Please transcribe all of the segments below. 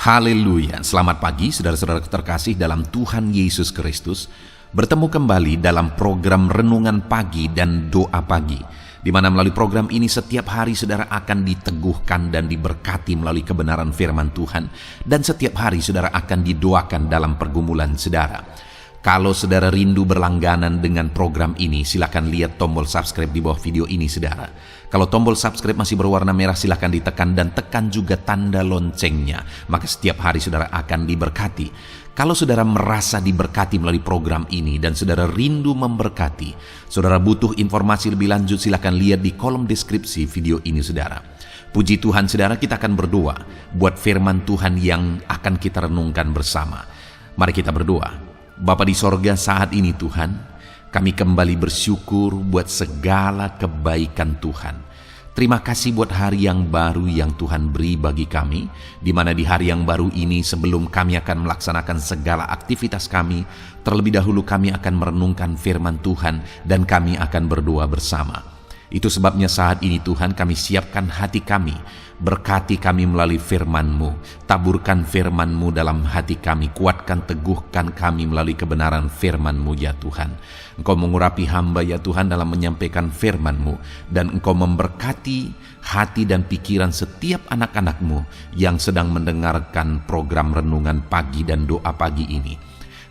Haleluya, selamat pagi saudara-saudara terkasih dalam Tuhan Yesus Kristus. Bertemu kembali dalam program Renungan Pagi dan Doa Pagi, di mana melalui program ini setiap hari saudara akan diteguhkan dan diberkati melalui kebenaran firman Tuhan. Dan setiap hari saudara akan didoakan dalam pergumulan saudara. Kalau saudara rindu berlangganan dengan program ini, silakan lihat tombol subscribe di bawah video ini saudara. Kalau tombol subscribe masih berwarna merah, silakan ditekan dan tekan juga tanda loncengnya. Maka setiap hari saudara akan diberkati. Kalau saudara merasa diberkati melalui program ini dan saudara rindu memberkati, saudara butuh informasi lebih lanjut, silakan lihat di kolom deskripsi video ini saudara. Puji Tuhan saudara, kita akan berdoa buat firman Tuhan yang akan kita renungkan bersama. Mari kita berdoa. Bapa di sorga, saat ini Tuhan, kami kembali bersyukur buat segala kebaikan Tuhan. Terima kasih buat hari yang baru yang Tuhan beri bagi kami, di mana di hari yang baru ini sebelum kami akan melaksanakan segala aktivitas kami, terlebih dahulu kami akan merenungkan firman Tuhan dan kami akan berdoa bersama. Itu sebabnya saat ini Tuhan kami siapkan hati kami, berkati kami melalui firman-Mu, taburkan firman-Mu dalam hati kami, kuatkan teguhkan kami melalui kebenaran firman-Mu ya Tuhan. Engkau mengurapi hamba ya Tuhan dalam menyampaikan firman-Mu, dan Engkau memberkati hati dan pikiran setiap anak-anak-Mu yang sedang mendengarkan program Renungan Pagi dan Doa Pagi ini.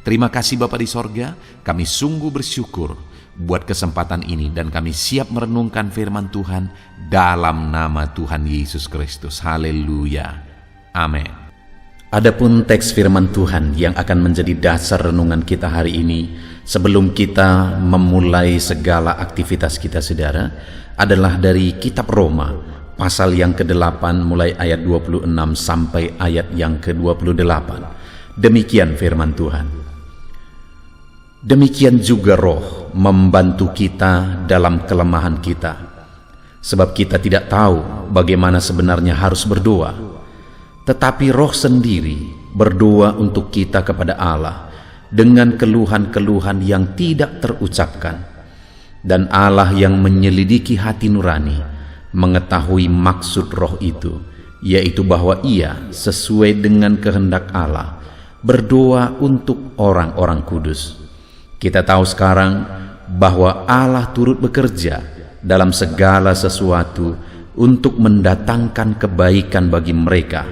Terima kasih Bapa di sorga, kami sungguh bersyukur buat kesempatan ini dan kami siap merenungkan firman Tuhan dalam nama Tuhan Yesus Kristus. Haleluya. Amin. Adapun teks firman Tuhan yang akan menjadi dasar renungan kita hari ini sebelum kita memulai segala aktivitas kita saudara adalah dari kitab Roma pasal yang ke-8 mulai ayat 26 sampai ayat yang ke-28. Demikian firman Tuhan. Demikian juga Roh membantu kita dalam kelemahan kita, sebab kita tidak tahu bagaimana sebenarnya harus berdoa. Tetapi Roh sendiri berdoa untuk kita kepada Allah dengan keluhan-keluhan yang tidak terucapkan. Dan Allah yang menyelidiki hati nurani mengetahui maksud Roh itu, yaitu bahwa Ia sesuai dengan kehendak Allah berdoa untuk orang-orang kudus. Kita tahu sekarang bahwa Allah turut bekerja dalam segala sesuatu untuk mendatangkan kebaikan bagi mereka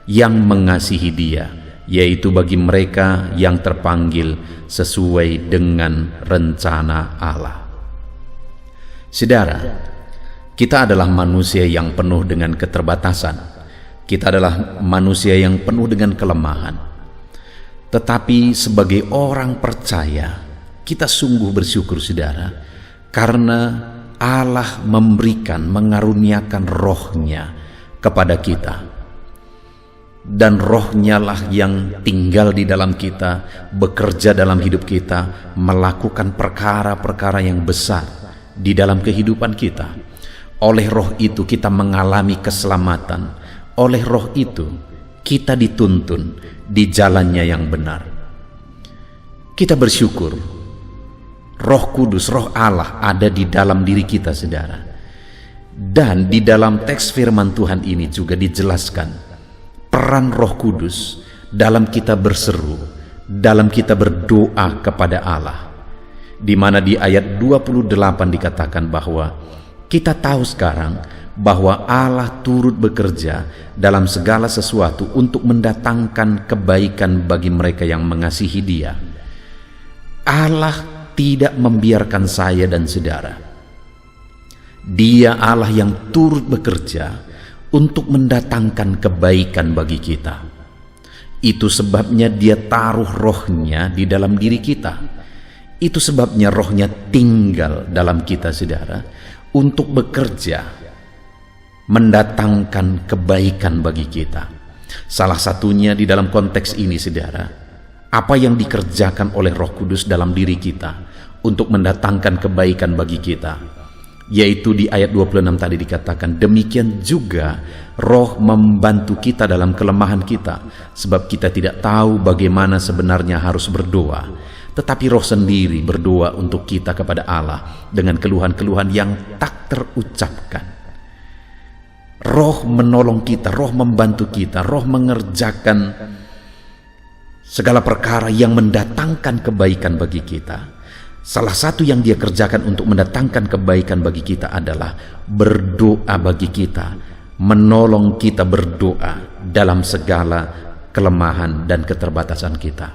yang mengasihi Dia, yaitu bagi mereka yang terpanggil sesuai dengan rencana Allah. Saudara, kita adalah manusia yang penuh dengan keterbatasan. Kita adalah manusia yang penuh dengan kelemahan. Tetapi sebagai orang percaya, kita sungguh bersyukur saudara, karena Allah memberikan, mengaruniakan Roh-Nya kepada kita. Dan Roh-Nya lah yang tinggal di dalam kita, bekerja dalam hidup kita, melakukan perkara-perkara yang besar di dalam kehidupan kita. Oleh Roh itu kita mengalami keselamatan. Oleh Roh itu kita dituntun di jalannya yang benar. Kita bersyukur Roh Kudus, Roh Allah ada di dalam diri kita saudara. Dan di dalam teks firman Tuhan ini juga dijelaskan peran Roh Kudus dalam kita berseru, dalam kita berdoa kepada Allah. Di mana di ayat 28 dikatakan bahwa kita tahu sekarang bahwa Allah turut bekerja dalam segala sesuatu untuk mendatangkan kebaikan bagi mereka yang mengasihi Dia. Allah tidak membiarkan saya dan saudara. Dia Allah yang turut bekerja untuk mendatangkan kebaikan bagi kita. Itu sebabnya Dia taruh Roh-Nya di dalam diri kita. Itu sebabnya Roh-Nya tinggal dalam kita saudara untuk bekerja mendatangkan kebaikan bagi kita. Salah satunya di dalam konteks ini saudara, apa yang dikerjakan oleh Roh Kudus dalam diri kita untuk mendatangkan kebaikan bagi kita, yaitu di ayat 26 tadi dikatakan, demikian juga Roh membantu kita dalam kelemahan kita, sebab kita tidak tahu bagaimana sebenarnya harus berdoa, tetapi Roh sendiri berdoa untuk kita kepada Allah dengan keluhan-keluhan yang tak terucapkan. Roh menolong kita, roh membantu kita, roh mengerjakan segala perkara yang mendatangkan kebaikan bagi kita. Salah satu yang dia kerjakan untuk mendatangkan kebaikan bagi kita adalah berdoa bagi kita, menolong kita berdoa dalam segala kelemahan dan keterbatasan kita.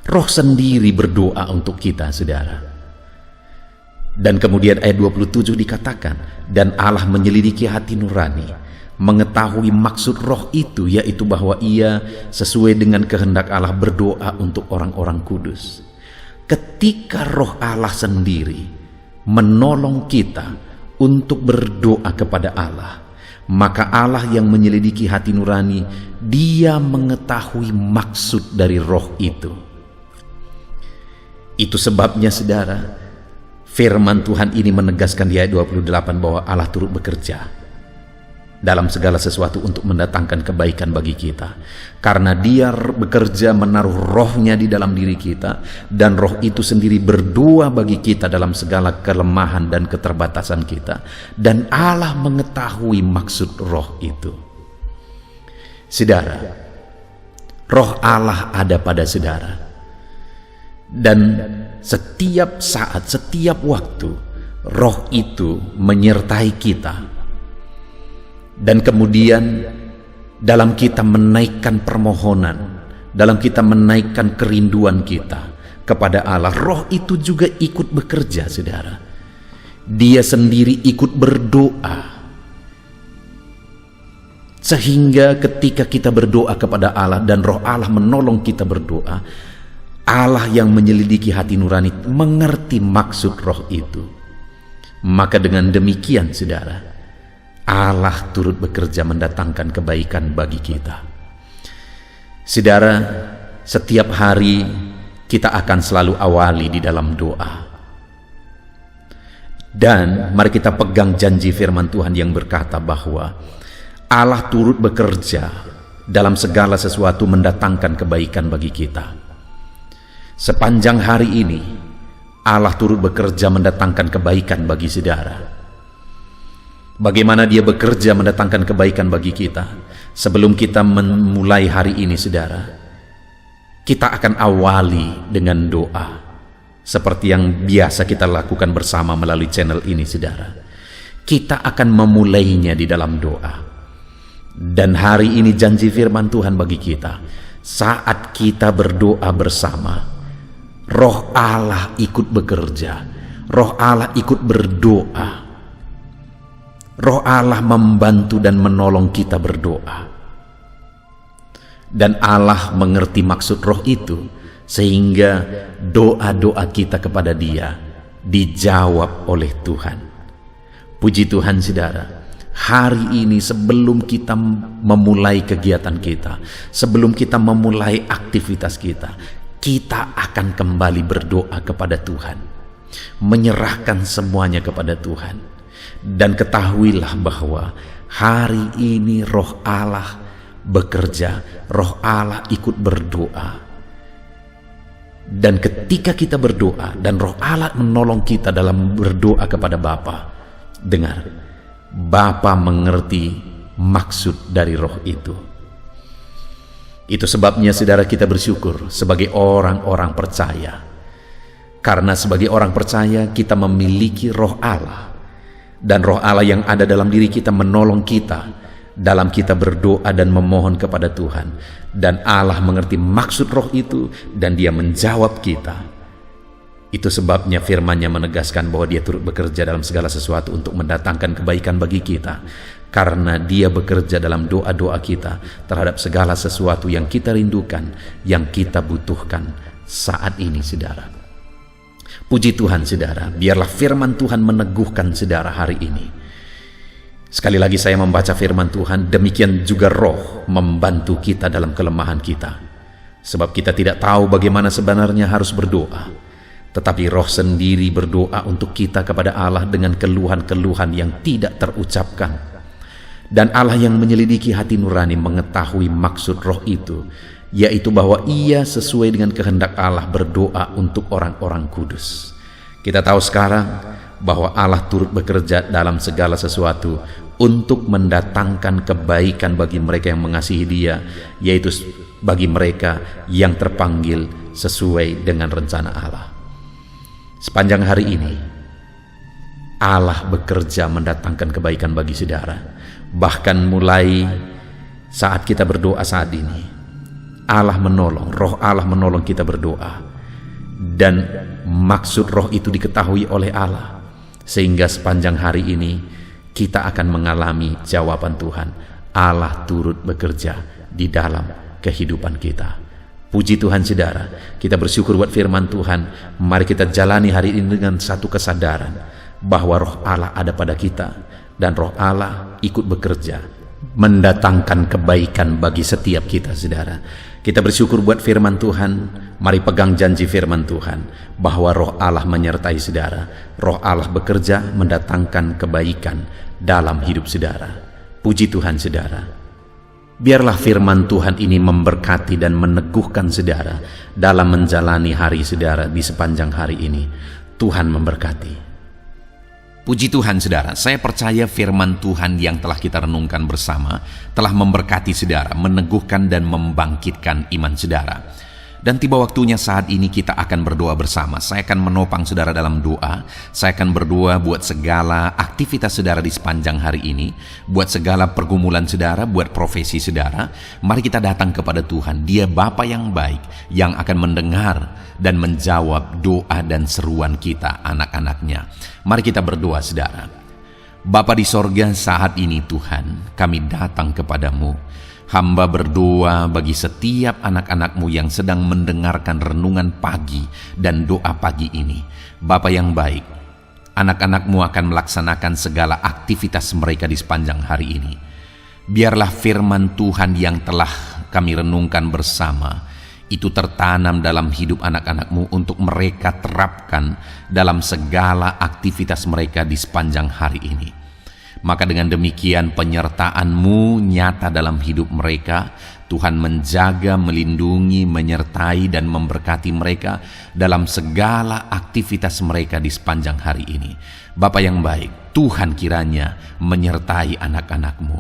Roh sendiri berdoa untuk kita, saudara. Dan kemudian ayat 27 dikatakan, dan Allah menyelidiki hati nurani, mengetahui maksud roh itu, yaitu bahwa ia sesuai dengan kehendak Allah berdoa untuk orang-orang kudus. Ketika roh Allah sendiri menolong kita untuk berdoa kepada Allah, maka Allah yang menyelidiki hati nurani, dia mengetahui maksud dari roh itu. Itu sebabnya, saudara, firman Tuhan ini menegaskan di ayat 28 bahwa Allah turut bekerja dalam segala sesuatu untuk mendatangkan kebaikan bagi kita. Karena dia bekerja menaruh rohnya di dalam diri kita, dan roh itu sendiri berdoa bagi kita dalam segala kelemahan dan keterbatasan kita. Dan Allah mengetahui maksud roh itu. Saudara, roh Allah ada pada saudara. Dan setiap saat, setiap waktu, roh itu menyertai kita. Dan kemudian dalam kita menaikkan permohonan, dalam kita menaikkan kerinduan kita kepada Allah, roh itu juga ikut bekerja, saudara. Dia sendiri ikut berdoa. Sehingga ketika kita berdoa kepada Allah dan roh Allah menolong kita berdoa, Allah yang menyelidiki hati nurani mengerti maksud roh itu. Maka dengan demikian, saudara, Allah turut bekerja mendatangkan kebaikan bagi kita. Saudara, setiap hari kita akan selalu awali di dalam doa. Dan mari kita pegang janji firman Tuhan yang berkata bahwa Allah turut bekerja dalam segala sesuatu mendatangkan kebaikan bagi kita. Sepanjang hari ini Allah turut bekerja mendatangkan kebaikan bagi saudara. Bagaimana dia bekerja mendatangkan kebaikan bagi kita? Sebelum kita memulai hari ini, saudara, kita akan awali dengan doa, seperti yang biasa kita lakukan bersama melalui channel ini, saudara. Kita akan memulainya di dalam doa. Dan hari ini janji firman Tuhan bagi kita, saat kita berdoa bersama, roh Allah ikut bekerja, roh Allah ikut berdoa, roh Allah membantu dan menolong kita berdoa. Dan Allah mengerti maksud roh itu, sehingga doa-doa kita kepada Dia dijawab oleh Tuhan. Puji Tuhan, saudara. Hari ini sebelum kita memulai kegiatan kita, sebelum kita memulai aktivitas kita akan kembali berdoa kepada Tuhan, menyerahkan semuanya kepada Tuhan. Dan ketahuilah bahwa hari ini roh Allah bekerja, roh Allah ikut berdoa. Dan ketika kita berdoa dan roh Allah menolong kita dalam berdoa kepada Bapa, dengar, Bapa mengerti maksud dari roh itu. Itu sebabnya, saudara, kita bersyukur sebagai orang-orang percaya. Karena sebagai orang percaya kita memiliki roh Allah. Dan roh Allah yang ada dalam diri kita menolong kita dalam kita berdoa dan memohon kepada Tuhan. Dan Allah mengerti maksud roh itu dan Dia menjawab kita. Itu sebabnya firman-Nya menegaskan bahwa Dia turut bekerja dalam segala sesuatu untuk mendatangkan kebaikan bagi kita. Karena Dia bekerja dalam doa-doa kita terhadap segala sesuatu yang kita rindukan, yang kita butuhkan saat ini, saudara. Puji Tuhan, saudara. Biarlah firman Tuhan meneguhkan saudara hari ini. Sekali lagi saya membaca firman Tuhan, demikian juga roh membantu kita dalam kelemahan kita. Sebab kita tidak tahu bagaimana sebenarnya harus berdoa. Tetapi roh sendiri berdoa untuk kita kepada Allah dengan keluhan-keluhan yang tidak terucapkan. Dan Allah yang menyelidiki hati nurani mengetahui maksud roh itu, yaitu bahwa Ia sesuai dengan kehendak Allah berdoa untuk orang-orang kudus. Kita tahu sekarang bahwa Allah turut bekerja dalam segala sesuatu untuk mendatangkan kebaikan bagi mereka yang mengasihi Dia, yaitu bagi mereka yang terpanggil sesuai dengan rencana Allah. Sepanjang hari ini Allah bekerja mendatangkan kebaikan bagi saudara. Bahkan mulai saat kita berdoa saat ini, Allah menolong, roh Allah menolong kita berdoa, dan maksud roh itu diketahui oleh Allah, sehingga sepanjang hari ini kita akan mengalami jawaban Tuhan. Allah turut bekerja di dalam kehidupan kita. Puji Tuhan saudara, kita bersyukur buat firman Tuhan. Mari kita jalani hari ini dengan satu kesadaran bahwa roh Allah ada pada kita, dan roh Allah ikut bekerja mendatangkan kebaikan bagi setiap kita saudara. Kita bersyukur buat firman Tuhan. Mari pegang janji firman Tuhan bahwa roh Allah menyertai saudara. Roh Allah bekerja mendatangkan kebaikan dalam hidup saudara. Puji Tuhan saudara. Biarlah firman Tuhan ini memberkati dan meneguhkan saudara dalam menjalani hari saudara di sepanjang hari ini. Tuhan memberkati. Puji Tuhan saudara, saya percaya firman Tuhan yang telah kita renungkan bersama telah memberkati saudara, meneguhkan dan membangkitkan iman saudara. Dan tiba waktunya saat ini kita akan berdoa bersama. Saya akan menopang saudara dalam doa. Saya akan berdoa buat segala aktivitas saudara di sepanjang hari ini, buat segala pergumulan saudara, buat profesi saudara. Mari kita datang kepada Tuhan. Dia Bapa yang baik, yang akan mendengar dan menjawab doa dan seruan kita, anak-anaknya. Mari kita berdoa saudara. Bapa di sorga, saat ini Tuhan, kami datang kepadamu. Hamba berdoa bagi setiap anak-anakmu yang sedang mendengarkan renungan pagi dan doa pagi ini. Bapa yang baik, anak-anakmu akan melaksanakan segala aktivitas mereka di sepanjang hari ini. Biarlah firman Tuhan yang telah kami renungkan bersama itu tertanam dalam hidup anak-anakmu untuk mereka terapkan dalam segala aktivitas mereka di sepanjang hari ini. Maka dengan demikian penyertaan-Mu nyata dalam hidup mereka. Tuhan menjaga, melindungi, menyertai dan memberkati mereka dalam segala aktivitas mereka di sepanjang hari ini. Bapa yang baik, Tuhan kiranya menyertai anak-anak-Mu.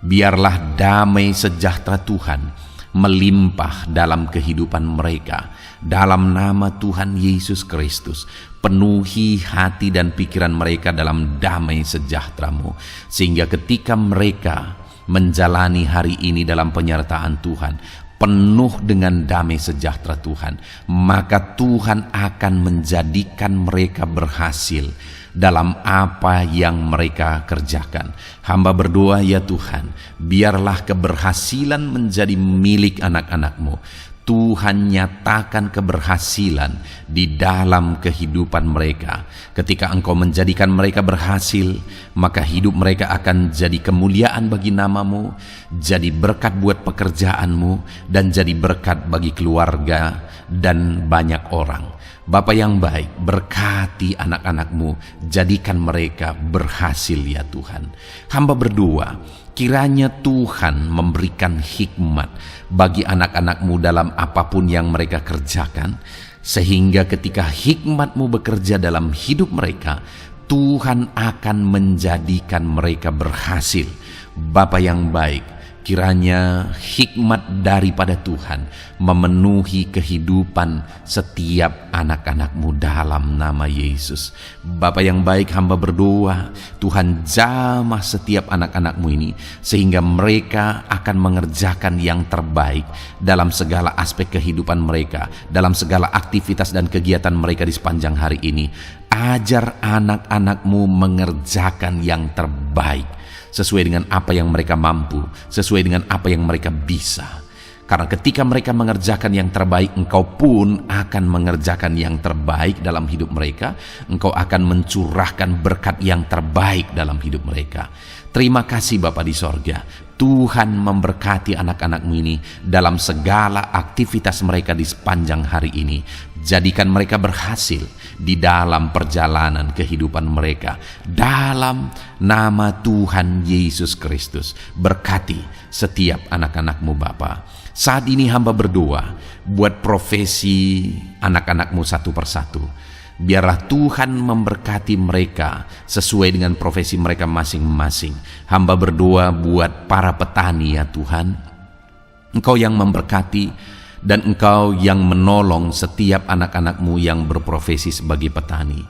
Biarlah damai sejahtera Tuhan melimpah dalam kehidupan mereka. Dalam nama Tuhan Yesus Kristus, penuhi hati dan pikiran mereka dalam damai sejahtera-Mu, sehingga ketika mereka menjalani hari ini dalam penyertaan Tuhan, penuh dengan damai sejahtera Tuhan, maka Tuhan akan menjadikan mereka berhasil dalam apa yang mereka kerjakan. Hamba berdoa ya Tuhan, biarlah keberhasilan menjadi milik anak-anak-Mu. Tuhan nyatakan keberhasilan di dalam kehidupan mereka. Ketika Engkau menjadikan mereka berhasil, maka hidup mereka akan jadi kemuliaan bagi nama-Mu, jadi berkat buat pekerjaan-Mu, dan jadi berkat bagi keluarga dan banyak orang. Bapa yang baik, berkati anak-anak-Mu, jadikan mereka berhasil ya Tuhan. Hamba berdoa, kiranya Tuhan memberikan hikmat bagi anak-anak-Mu dalam apapun yang mereka kerjakan, sehingga ketika hikmat-Mu bekerja dalam hidup mereka, Tuhan akan menjadikan mereka berhasil. Bapa yang baik, kiranya hikmat daripada Tuhan memenuhi kehidupan setiap anak-anak-Mu dalam nama Yesus. Bapa yang baik, hamba berdoa, Tuhan jamah setiap anak-anak-Mu ini, sehingga mereka akan mengerjakan yang terbaik dalam segala aspek kehidupan mereka, dalam segala aktivitas dan kegiatan mereka di sepanjang hari ini. Ajar anak-anak-Mu mengerjakan yang terbaik, sesuai dengan apa yang mereka mampu, sesuai dengan apa yang mereka bisa. Karena ketika mereka mengerjakan yang terbaik, Engkau pun akan mengerjakan yang terbaik dalam hidup mereka. Engkau akan mencurahkan berkat yang terbaik dalam hidup mereka. Terima kasih Bapa di sorga. Tuhan memberkati anak-anak-Mu ini dalam segala aktivitas mereka di sepanjang hari ini. Jadikan mereka berhasil di dalam perjalanan kehidupan mereka. Dalam nama Tuhan Yesus Kristus, berkati setiap anak-anak-Mu Bapa. Saat ini hamba berdoa buat profesi anak-anak-Mu satu persatu. Biarlah Tuhan memberkati mereka sesuai dengan profesi mereka masing-masing. Hamba berdoa buat para petani ya Tuhan, Engkau yang memberkati dan Engkau yang menolong setiap anak-anak-Mu yang berprofesi sebagai petani.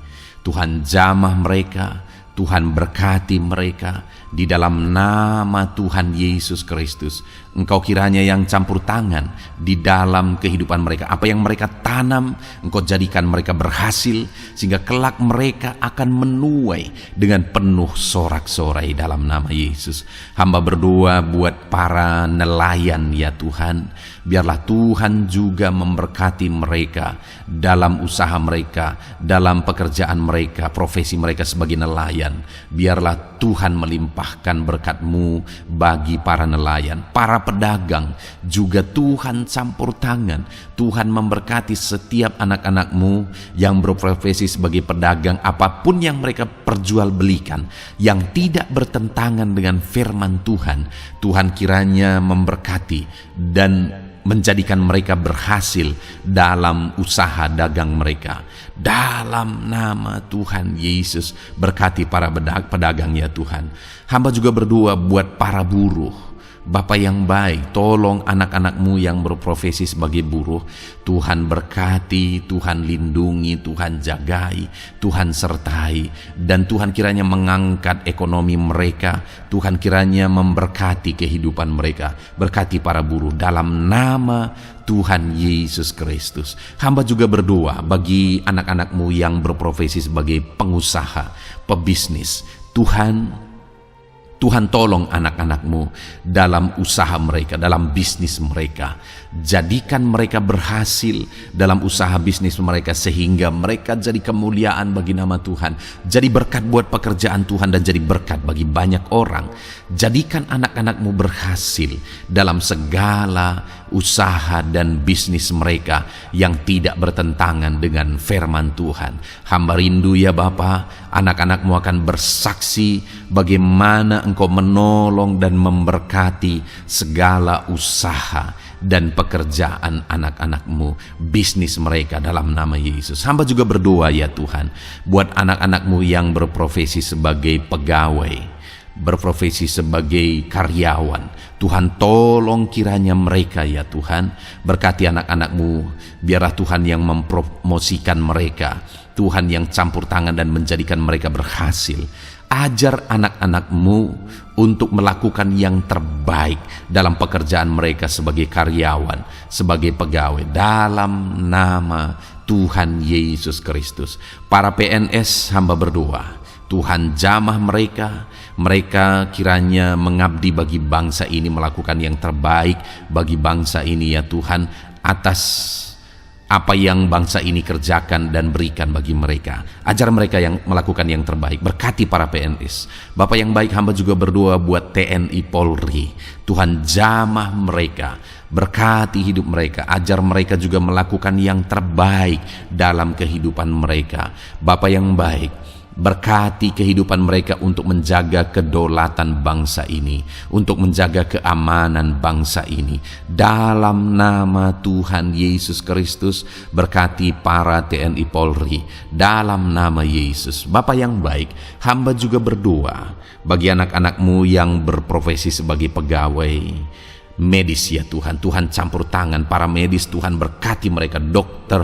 Tuhan jamah mereka, Tuhan berkati mereka di dalam nama Tuhan Yesus Kristus. Engkau kiranya yang campur tangan di dalam kehidupan mereka. Apa yang mereka tanam, Engkau jadikan mereka berhasil, sehingga kelak mereka akan menuai dengan penuh sorak-sorai dalam nama Yesus. Hamba berdoa buat para nelayan ya Tuhan. Biarlah Tuhan juga memberkati mereka dalam usaha mereka, dalam pekerjaan mereka, profesi mereka sebagai nelayan. Biarlah Tuhan melimpahkan berkat-Mu bagi para nelayan, para pedagang juga Tuhan campur tangan. Tuhan memberkati setiap anak-anak-Mu yang berprofesi sebagai pedagang, apapun yang mereka perjualbelikan yang tidak bertentangan dengan firman Tuhan. Tuhan kiranya memberkati dan menjadikan mereka berhasil dalam usaha dagang mereka. Dalam nama Tuhan Yesus, berkati para pedagang ya Tuhan. Hamba juga berdoa buat para buruh. Bapa yang baik, tolong anak-anak-Mu yang berprofesi sebagai buruh. Tuhan berkati, Tuhan lindungi, Tuhan jagai, Tuhan sertai. Dan Tuhan kiranya mengangkat ekonomi mereka. Tuhan kiranya memberkati kehidupan mereka. Berkati para buruh dalam nama Tuhan Yesus Kristus. Hamba juga berdoa bagi anak-anak-Mu yang berprofesi sebagai pengusaha, pebisnis. Tuhan tolong anak-anak-Mu dalam usaha mereka, dalam bisnis mereka. Jadikan mereka berhasil dalam usaha bisnis mereka, sehingga mereka jadi kemuliaan bagi nama Tuhan. Jadi berkat buat pekerjaan Tuhan dan jadi berkat bagi banyak orang. Jadikan anak-anak-Mu berhasil dalam segala usaha dan bisnis mereka yang tidak bertentangan dengan firman Tuhan. Hamba rindu ya Bapa, anak-anak-Mu akan bersaksi bagaimana Engkau menolong dan memberkati segala usaha dan pekerjaan anak-anak-Mu, bisnis mereka dalam nama Yesus. Hamba juga berdoa ya Tuhan buat anak-anak-Mu yang berprofesi sebagai pegawai, berprofesi sebagai karyawan. Tuhan tolong kiranya mereka ya Tuhan, berkati anak-anak-Mu. Biarlah Tuhan yang mempromosikan mereka, Tuhan yang campur tangan dan menjadikan mereka berhasil. Ajar anak-anak-Mu untuk melakukan yang terbaik dalam pekerjaan mereka sebagai karyawan, sebagai pegawai, dalam nama Tuhan Yesus Kristus. Para PNS hamba berdoa, Tuhan jamah mereka. Mereka kiranya mengabdi bagi bangsa ini, melakukan yang terbaik bagi bangsa ini ya Tuhan, atas apa yang bangsa ini kerjakan dan berikan bagi mereka. Ajar mereka yang melakukan yang terbaik. Berkati para PNS. Bapak yang baik, hamba juga berdoa buat TNI Polri. Tuhan jamah mereka, berkati hidup mereka. Ajar mereka juga melakukan yang terbaik dalam kehidupan mereka. Bapak yang baik, berkati kehidupan mereka untuk menjaga kedaulatan bangsa ini, untuk menjaga keamanan bangsa ini. Dalam nama Tuhan Yesus Kristus, berkati para TNI Polri dalam nama Yesus. Bapa yang baik, hamba juga berdoa bagi anak-anak-Mu yang berprofesi sebagai pegawai medis ya Tuhan. Tuhan campur tangan para medis, Tuhan berkati mereka, dokter,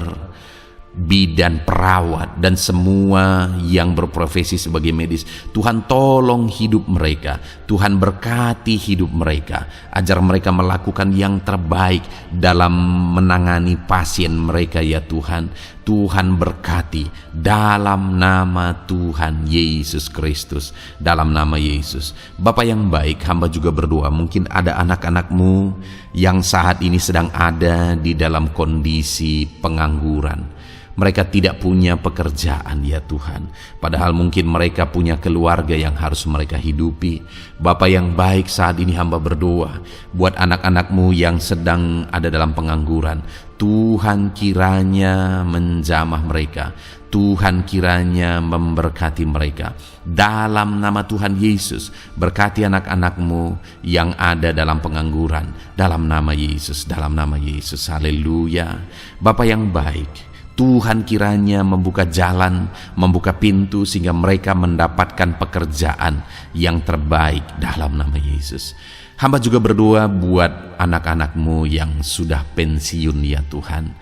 bidan, perawat, dan semua yang berprofesi sebagai medis. Tuhan tolong hidup mereka, Tuhan berkati hidup mereka. Ajar mereka melakukan yang terbaik dalam menangani pasien mereka ya Tuhan. Tuhan berkati dalam nama Tuhan Yesus Kristus, dalam nama Yesus. Bapa yang baik, hamba juga berdoa, mungkin ada anak-anak-Mu yang saat ini sedang ada di dalam kondisi pengangguran. Mereka tidak punya pekerjaan ya Tuhan, padahal mungkin mereka punya keluarga yang harus mereka hidupi. Bapa yang baik, saat ini hamba berdoa buat anak-anak-Mu yang sedang ada dalam pengangguran. Tuhan kiranya menjamah mereka, Tuhan kiranya memberkati mereka. Dalam nama Tuhan Yesus, berkati anak-anak-Mu yang ada dalam pengangguran, dalam nama Yesus, dalam nama Yesus. Haleluya. Bapa yang baik, Tuhan kiranya membuka jalan, membuka pintu sehingga mereka mendapatkan pekerjaan yang terbaik dalam nama Yesus. Hamba juga berdoa buat anak-anak-Mu yang sudah pensiun ya Tuhan.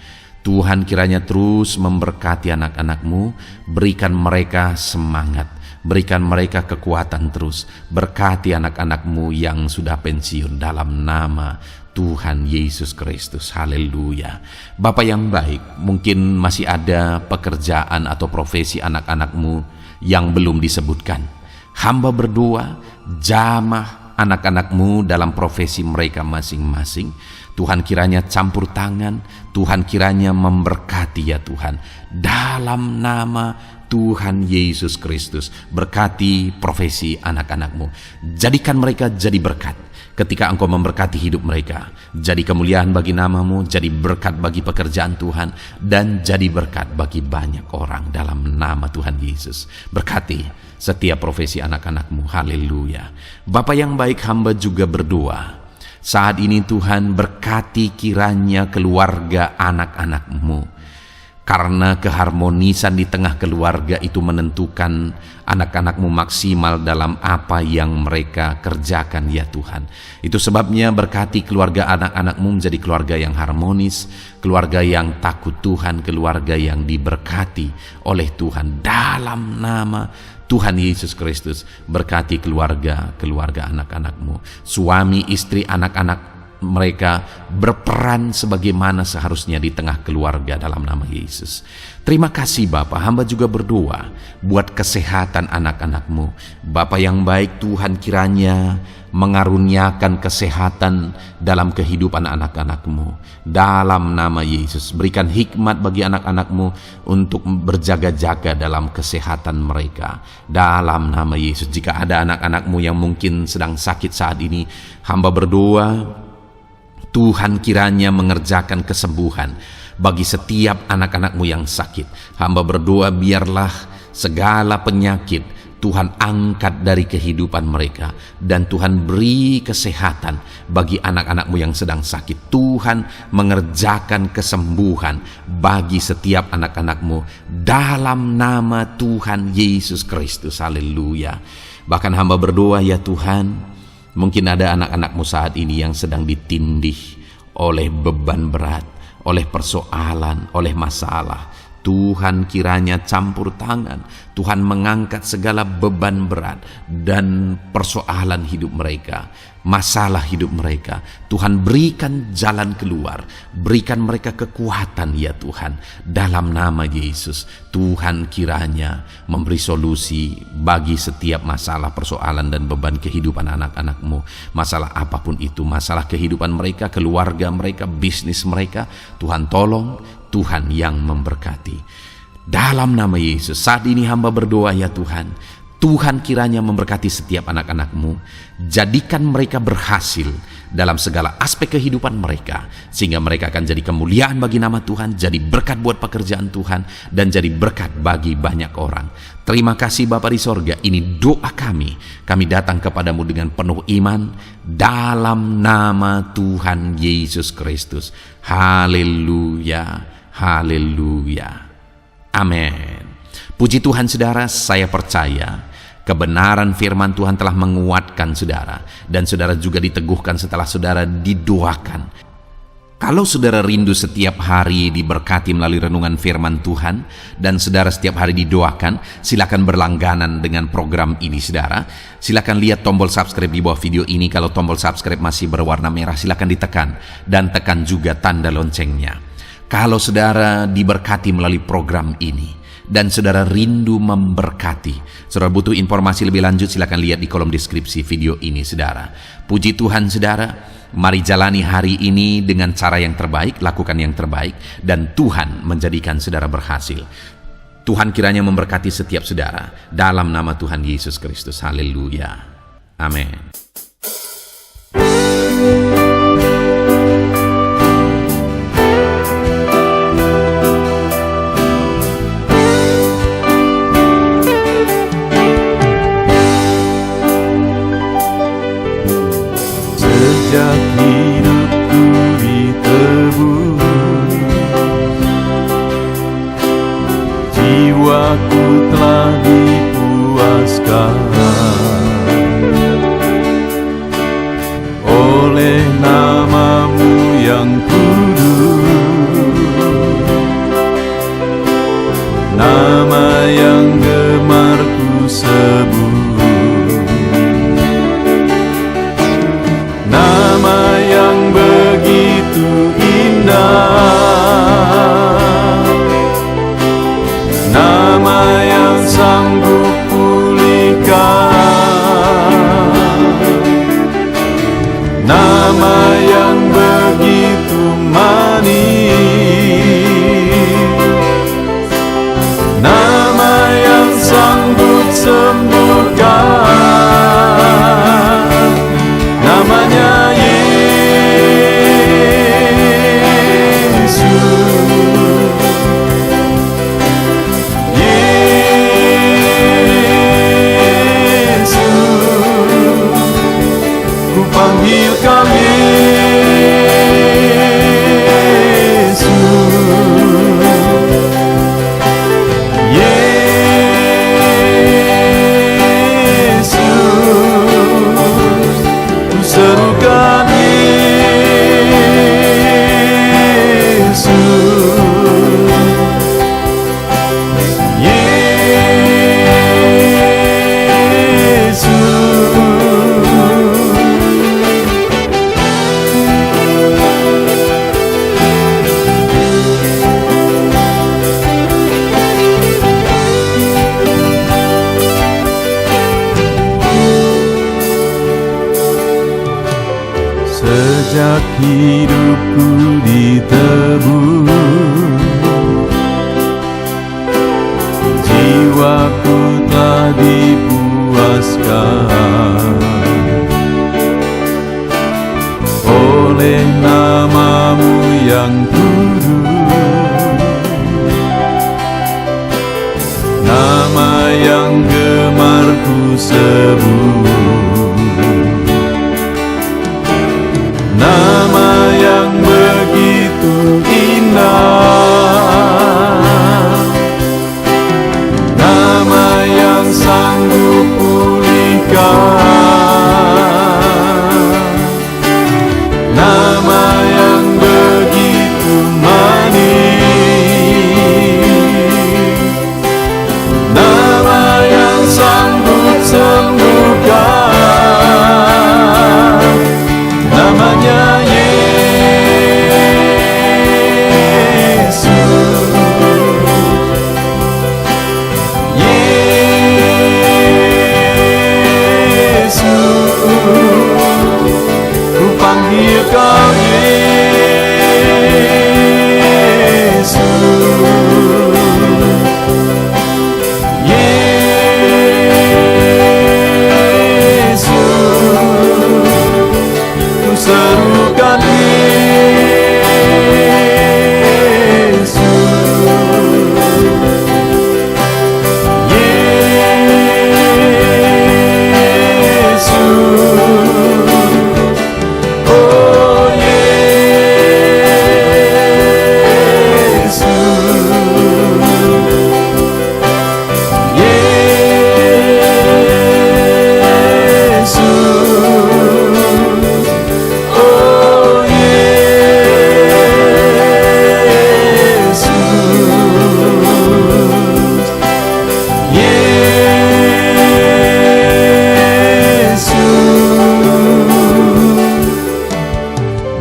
Tuhan kiranya terus memberkati anak-anak-Mu, berikan mereka semangat, berikan mereka kekuatan terus. Berkati anak-anak-Mu yang sudah pensiun dalam nama Tuhan Yesus Kristus. Haleluya. Bapa yang baik, mungkin masih ada pekerjaan atau profesi anak-anak-Mu yang belum disebutkan. Hamba berdoa, jamah anak-anak-Mu dalam profesi mereka masing-masing. Tuhan kiranya campur tangan, Tuhan kiranya memberkati ya Tuhan. Dalam nama Tuhan Yesus Kristus, berkati profesi anak-anak-Mu. Jadikan mereka jadi berkat. Ketika Engkau memberkati hidup mereka, jadi kemuliaan bagi nama-Mu, jadi berkat bagi pekerjaan Tuhan, dan jadi berkat bagi banyak orang dalam nama Tuhan Yesus. Berkati setiap profesi anak-anak-Mu. Haleluya. Bapa yang baik, hamba juga berdoa. Saat ini Tuhan berkati kiranya keluarga anak-anak-Mu. Karena keharmonisan di tengah keluarga itu menentukan anak-anak-Mu maksimal dalam apa yang mereka kerjakan ya Tuhan. Itu sebabnya berkati keluarga anak-anak-Mu menjadi keluarga yang harmonis, keluarga yang takut Tuhan, keluarga yang diberkati oleh Tuhan. Dalam nama Tuhan Yesus Kristus, berkati keluarga anak-anak-Mu. Suami, istri, anak-anak mereka berperan sebagaimana seharusnya di tengah keluarga dalam nama Yesus. Terima kasih Bapa, hamba juga berdoa buat kesehatan anak-anak-Mu. Bapa yang baik, Tuhan kiranya mengaruniakan kesehatan dalam kehidupan anak-anak-Mu. Dalam nama Yesus, berikan hikmat bagi anak-anak-Mu untuk berjaga-jaga dalam kesehatan mereka. Dalam nama Yesus, jika ada anak-anak-Mu yang mungkin sedang sakit saat ini, hamba berdoa Tuhan kiranya mengerjakan kesembuhan bagi setiap anak-anak-Mu yang sakit. Hamba berdoa biarlah segala penyakit Tuhan angkat dari kehidupan mereka, dan Tuhan beri kesehatan bagi anak-anak-Mu yang sedang sakit. Tuhan mengerjakan kesembuhan bagi setiap anak-anak-Mu dalam nama Tuhan Yesus Kristus. Haleluya. Bahkan hamba berdoa ya Tuhan, mungkin ada anak-anak-Mu saat ini yang sedang ditindih oleh beban berat, oleh persoalan, oleh masalah. Tuhan kiranya campur tangan, Tuhan mengangkat segala beban berat dan persoalan hidup mereka, masalah hidup mereka. Tuhan berikan jalan keluar, berikan mereka kekuatan ya Tuhan. Dalam nama Yesus, Tuhan kiranya memberi solusi bagi setiap masalah, persoalan dan beban kehidupan anak-anak-Mu. Masalah apapun itu, masalah kehidupan mereka, keluarga mereka, bisnis mereka, Tuhan tolong, Tuhan yang memberkati. Dalam nama Yesus, saat ini hamba berdoa ya Tuhan, Tuhan kiranya memberkati setiap anak-anak-Mu, jadikan mereka berhasil dalam segala aspek kehidupan mereka, sehingga mereka akan jadi kemuliaan bagi nama Tuhan, jadi berkat buat pekerjaan Tuhan, dan jadi berkat bagi banyak orang. Terima kasih Bapa di sorga, ini doa kami datang kepadamu dengan penuh iman, dalam nama Tuhan Yesus Kristus. Haleluya. Haleluya. Amin. Puji Tuhan saudara, saya percaya kebenaran firman Tuhan telah menguatkan saudara, dan saudara juga diteguhkan setelah saudara didoakan. Kalau saudara rindu setiap hari diberkati melalui renungan firman Tuhan, dan saudara setiap hari didoakan, silakan berlangganan dengan program ini saudara. Silakan lihat tombol subscribe di bawah video ini. Kalau tombol subscribe masih berwarna merah, silakan ditekan, dan tekan juga tanda loncengnya. Kalau saudara diberkati melalui program ini dan saudara rindu memberkati, saudara butuh informasi lebih lanjut, silakan lihat di kolom deskripsi video ini saudara. Puji Tuhan saudara, mari jalani hari ini dengan cara yang terbaik, lakukan yang terbaik, dan Tuhan menjadikan saudara berhasil. Tuhan kiranya memberkati setiap saudara dalam nama Tuhan Yesus Kristus. Haleluya. Amin. Sejak hidupku ditebus, hidupku ditebus, jiwaku telah dipuaskan oleh namamu yang kudus, nama yang gemar ku sebut, nama yang begitu indah, nama yang sanggup pulihkan, nama yang begitu manis, nama yang sanggup sembuhkan, namanya panggil kau Yesus, Yesus, ku serukan Yesus, Yesus.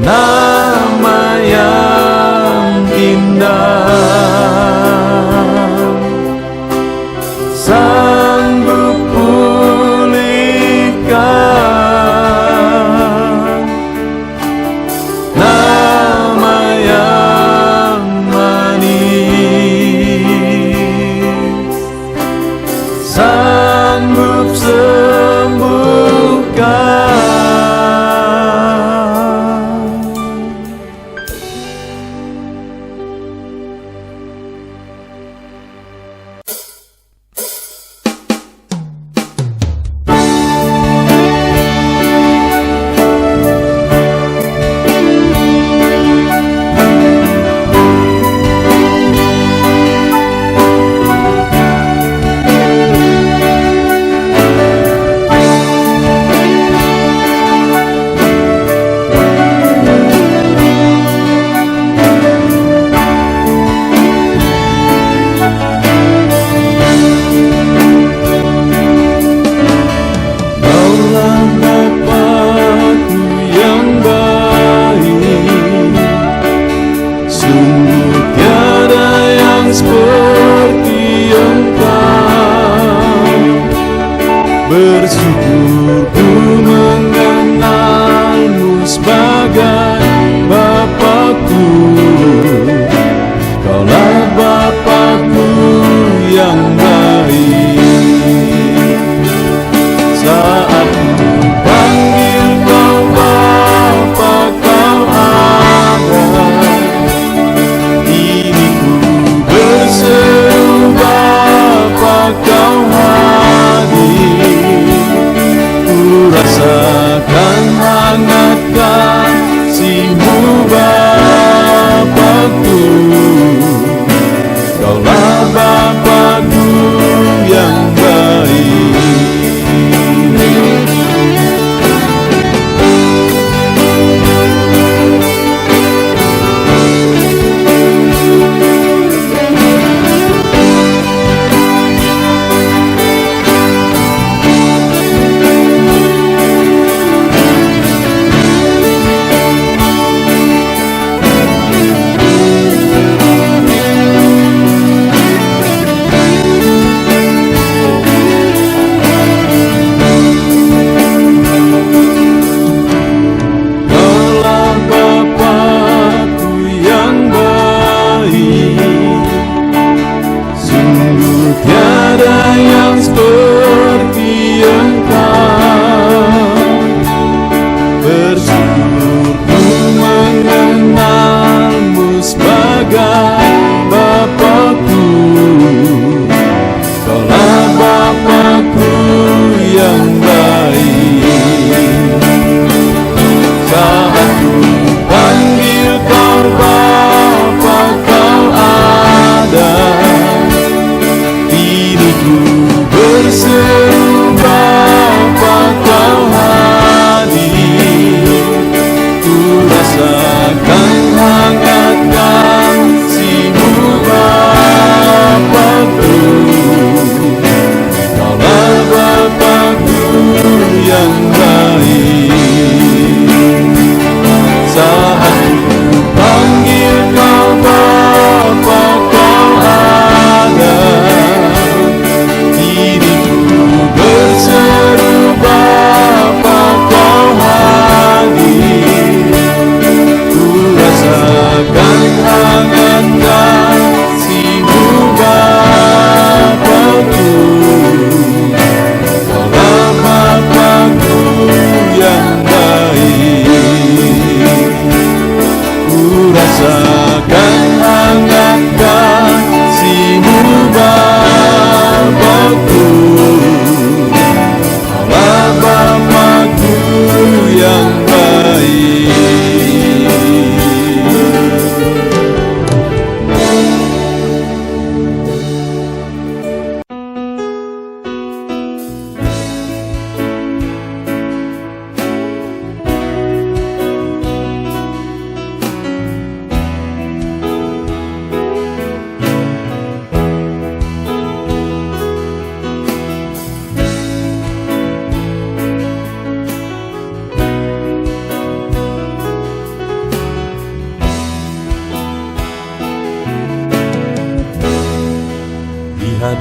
Nama yang indah, sanggup pulihkan, nama yang manis, sanggup sembuhkan. Bersyukur ku mengenalmu sebagai Bapakku, Kaulah Bapakku yang baik. Saat ku panggil kau Bapa, kau ada. Kini ku berseru Bapa, kau hadir. Rasakan hangat kasih-Mu Bapa.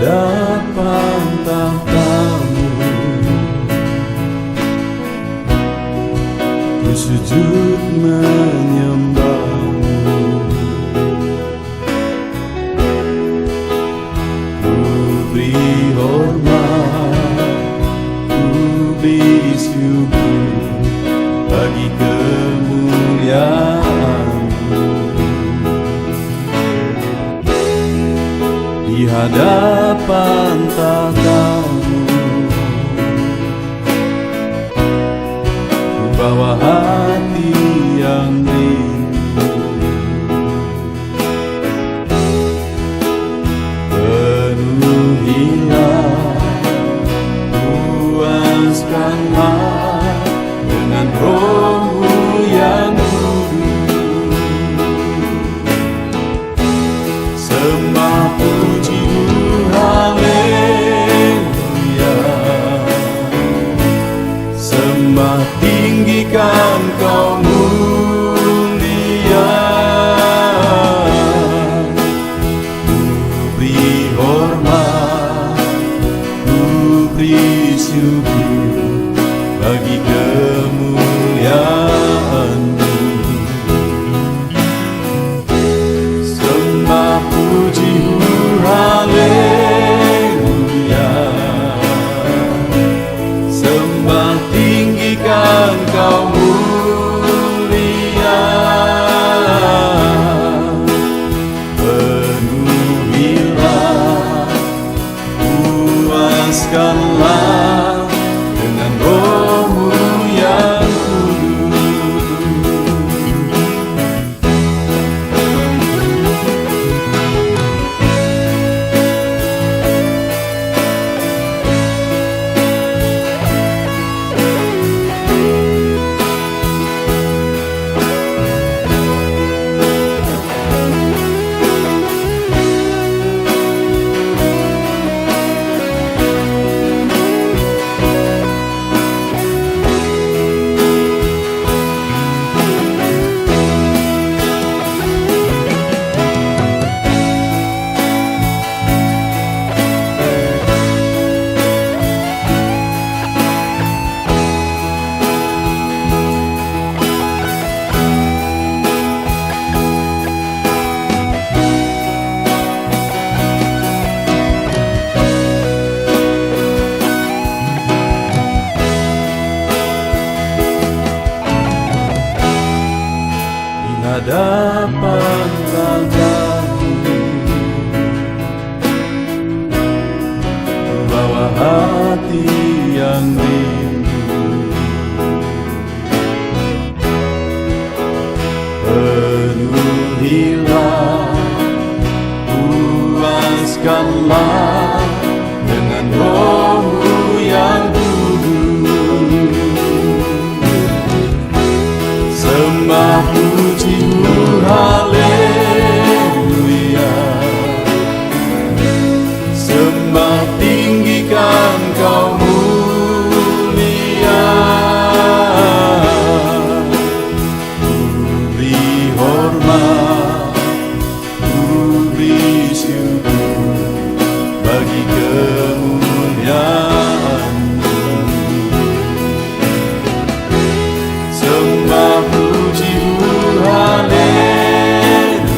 hadapan tahta-Mu, ku sujud menyembah-Mu. Ku beri hormat, ku beri syukur bagi kemuliaan-Mu. Di hadapan tahta-Mu, ku bawa hati yang rindu. Penuhilah, puaskanlah dengan Roh-Mu yang kudus. Sembah puji-Mu, haleluya. Sembah tinggikan Kau mulia. Ku beri hormat, ku beri syukur bagi kemuliaan-Mu. Sembah puji-Mu, haleluya. Sembah tinggikan Kau mulia. Penuhilah, puaskanlah dengan Roh-Mu yang kudus. Hadapan tahta-Mu, bawa hati yang rindu. Penuhilah, puaskanlah dengan Roh-Mu yang kudus. Sembah puji-Mu, haleluya. Sembah tinggikan Kau mulia. Ku beri hormat, ku beri syukur bagi kemuliaan-Mu. Sembah puji-Mu, haleluya.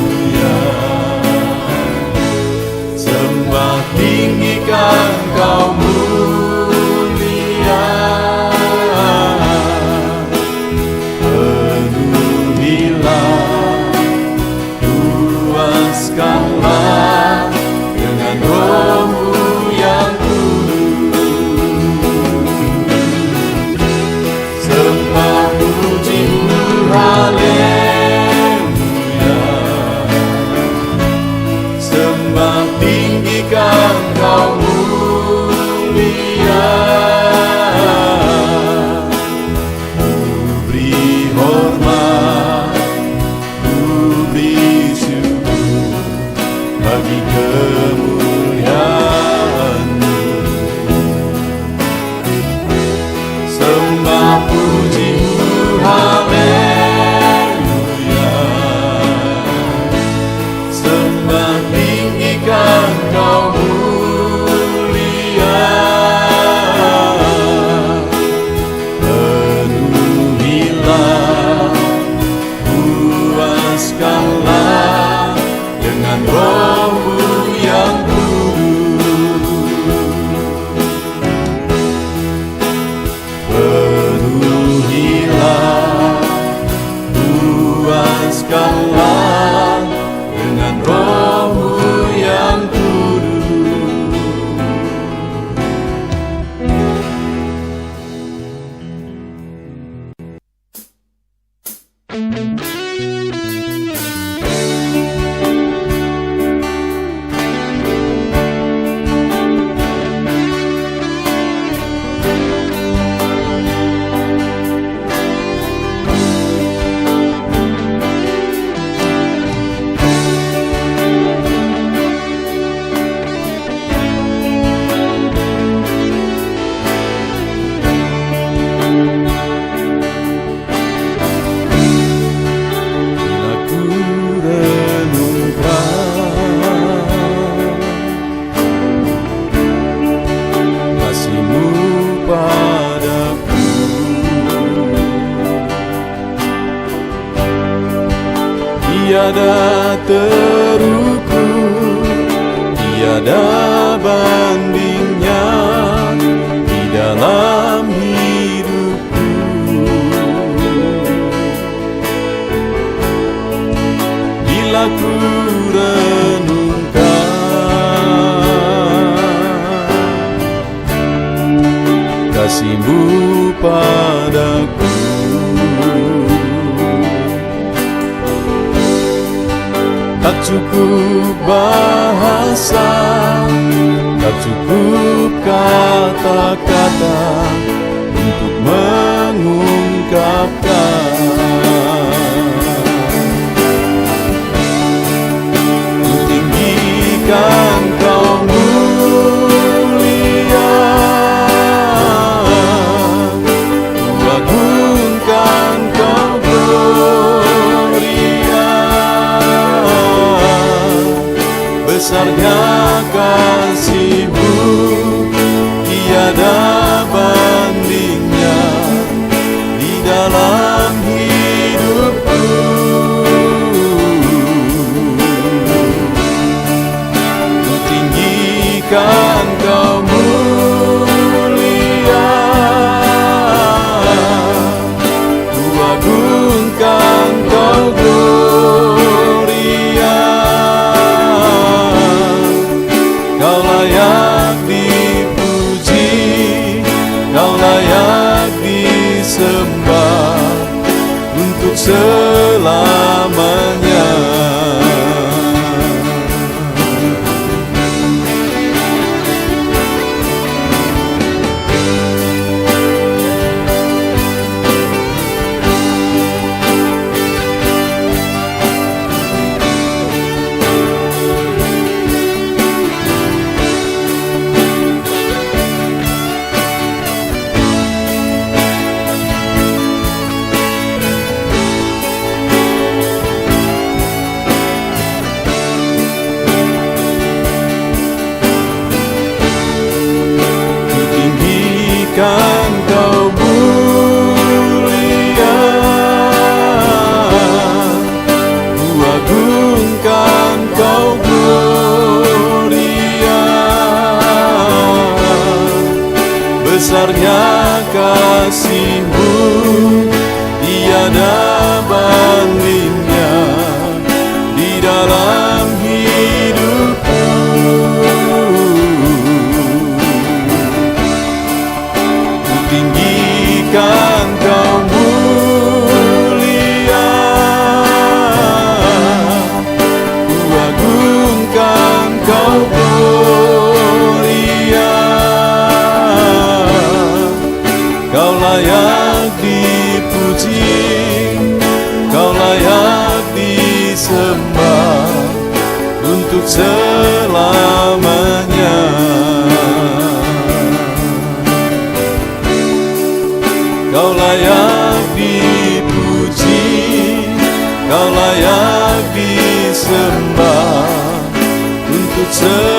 bebaskanlah dengan Roh-Mu yang kudus. Tiada terukur, tiada bandingnya di dalam hidupku. Bila ku renungkan kasih-Mu padaku, tak cukup bahasa, tak cukup kata-kata untuk mengungkapkan. Ku tinggikan Kau mulia, ku agungkan Kau gloria. Besarnya kasih-Mu, tiada bandingnya di dalam hidupku. Ku tinggikan Kau mulia, ku agungkan Kau gloria. Kau layak dipuji, Kau layak disembah untuk selamanya. Kan Kau mulia, ku agungkan Kau gloria. Besarnya kasih-Mu, tiada bandingnya di dalam hidupku. Tinggikan Kau mulia, ku agungkan Kau gloria. Kau layak dipuji, Kau layak disembah untuk selamanya. Kau layak dipuji, Kau layak disembah untuk selamanya.